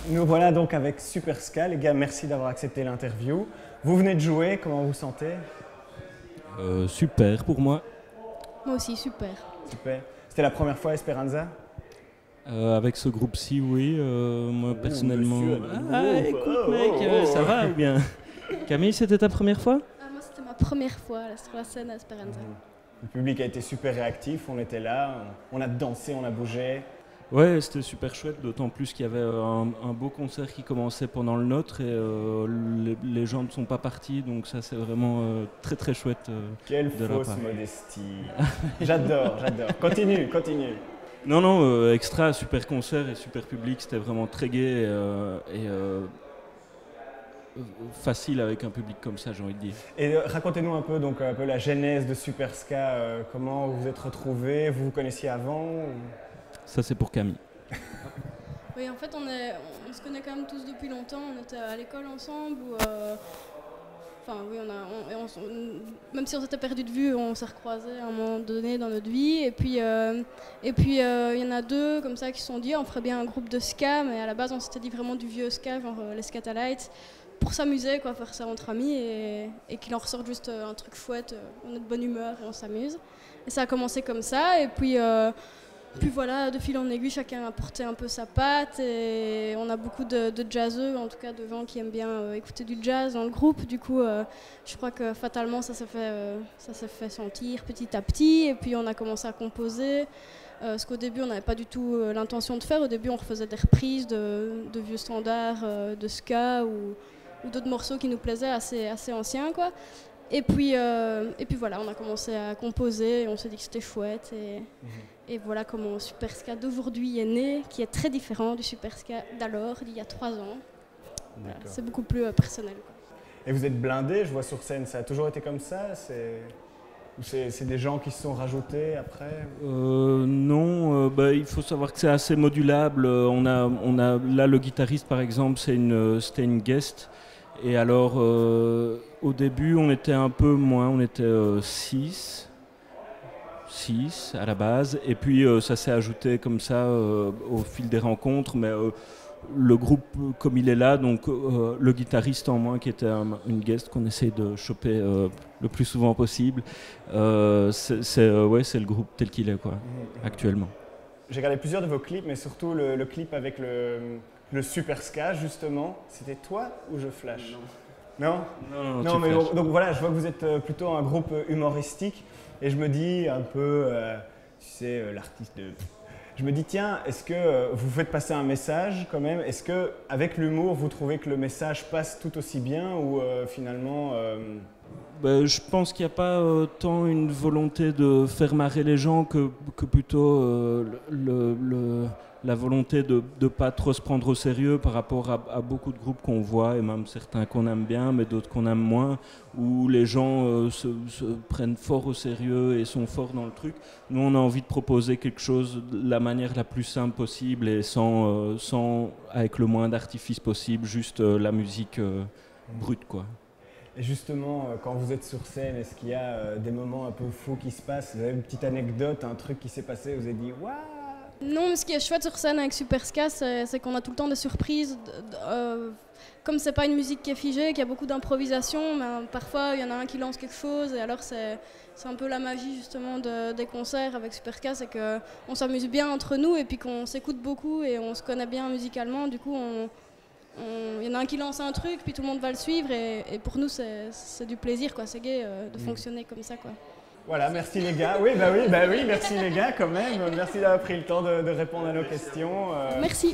Nous voilà donc avec Super Ska. Les gars, merci d'avoir accepté l'interview. Vous venez de jouer, comment vous vous sentez? Super pour moi. Moi aussi, super. Super. C'était la première fois à Esperanza? Avec ce groupe-ci, oui. Moi, personnellement... monsieur, écoute, mec, ça va ou bien? Camille, c'était ta première fois? Moi, c'était ma première fois là, sur la scène à Esperanza. Le public a été super réactif, on était là, on a dansé, on a bougé. Ouais, c'était super chouette, d'autant plus qu'il y avait un beau concert qui commençait pendant le nôtre et les gens ne sont pas partis, donc ça c'est vraiment très très chouette. Quelle fausse modestie. J'adore. Continue. Non, extra, super concert et super public, c'était vraiment très gai et facile avec un public comme ça, j'ai envie de dire. Et racontez-nous un peu la genèse de Super Ska, comment vous vous êtes retrouvés, vous vous connaissiez avant ou... Ça c'est pour Camille. Oui, en fait, on se connaît quand même tous depuis longtemps. On était à l'école ensemble. Enfin, oui, même si on s'était perdu de vue, on s'est recroisés à un moment donné dans notre vie. Et puis, il y en a deux comme ça qui se sont dit, on ferait bien un groupe de ska. Mais à la base, on s'était dit vraiment du vieux ska, genre les Scatalites, pour s'amuser, quoi, faire ça entre amis et qu'il en ressorte juste un truc chouette. On est de bonne humeur et on s'amuse. Et ça a commencé comme ça. Et puis voilà, de fil en aiguille, chacun a apporté un peu sa patte et on a beaucoup de jazzeux, en tout cas de gens qui aiment bien écouter du jazz dans le groupe. Du coup, je crois que fatalement, ça s'est fait sentir petit à petit et puis on a commencé à composer. Ce qu'au début, on n'avait pas du tout l'intention de faire. Au début, on refaisait des reprises de vieux standards de ska ou d'autres morceaux qui nous plaisaient, assez anciens, quoi. Et puis voilà, on a commencé à composer et on s'est dit que c'était chouette. Et voilà comment Super Ska d'aujourd'hui est né, qui est très différent du Super Ska d'alors, d'il y a 3 ans. Voilà, c'est beaucoup plus personnel, quoi. Et vous êtes blindés, je vois sur scène, ça a toujours été comme ça? C'est des gens qui se sont rajoutés après? Non, il faut savoir que c'est assez modulable. On a là le guitariste par exemple, c'était une guest. Et alors au début on était un peu moins, on était 6 à la base, et puis ça s'est ajouté comme ça au fil des rencontres, mais le groupe comme il est là, donc le guitariste en moins qui était une guest qu'on essaye de choper le plus souvent possible, c'est le groupe tel qu'il est, quoi, actuellement. J'ai regardé plusieurs de vos clips, mais surtout le clip avec le Super Ska justement, c'était toi ou je flash? Non, mais donc voilà, je vois que vous êtes plutôt un groupe humoristique. Et je me dis un peu, tu sais, l'artiste de... Je me dis, tiens, est-ce que vous faites passer un message quand même? Est-ce qu'avec l'humour, vous trouvez que le message passe tout aussi bien ou finalement... Je pense qu'il n'y a pas tant une volonté de faire marrer les gens que plutôt la volonté de ne pas trop se prendre au sérieux par rapport à beaucoup de groupes qu'on voit, et même certains qu'on aime bien, mais d'autres qu'on aime moins, où les gens se prennent fort au sérieux et sont forts dans le truc. Nous, on a envie de proposer quelque chose de la manière la plus simple possible et sans avec le moins d'artifice possible, juste la musique brute, quoi. Et justement, quand vous êtes sur scène, est-ce qu'il y a des moments un peu fous qui se passent? Vous avez une petite anecdote, un truc qui s'est passé, vous avez dit « Waouh !» Non, mais ce qui est chouette sur scène avec Super Ska, c'est qu'on a tout le temps des surprises. Comme c'est pas une musique qui est figée, qu'il y a beaucoup d'improvisation, parfois il y en a un qui lance quelque chose, et alors c'est un peu la magie justement des concerts avec Super Ska, c'est qu'on s'amuse bien entre nous et puis qu'on s'écoute beaucoup et on se connaît bien musicalement. Du coup, il y en a un qui lance un truc, puis tout le monde va le suivre, et pour nous c'est du plaisir, quoi. C'est gai de fonctionner comme ça, quoi. Voilà, merci les gars. Oui, merci les gars quand même. Merci d'avoir pris le temps de répondre à nos questions. Merci.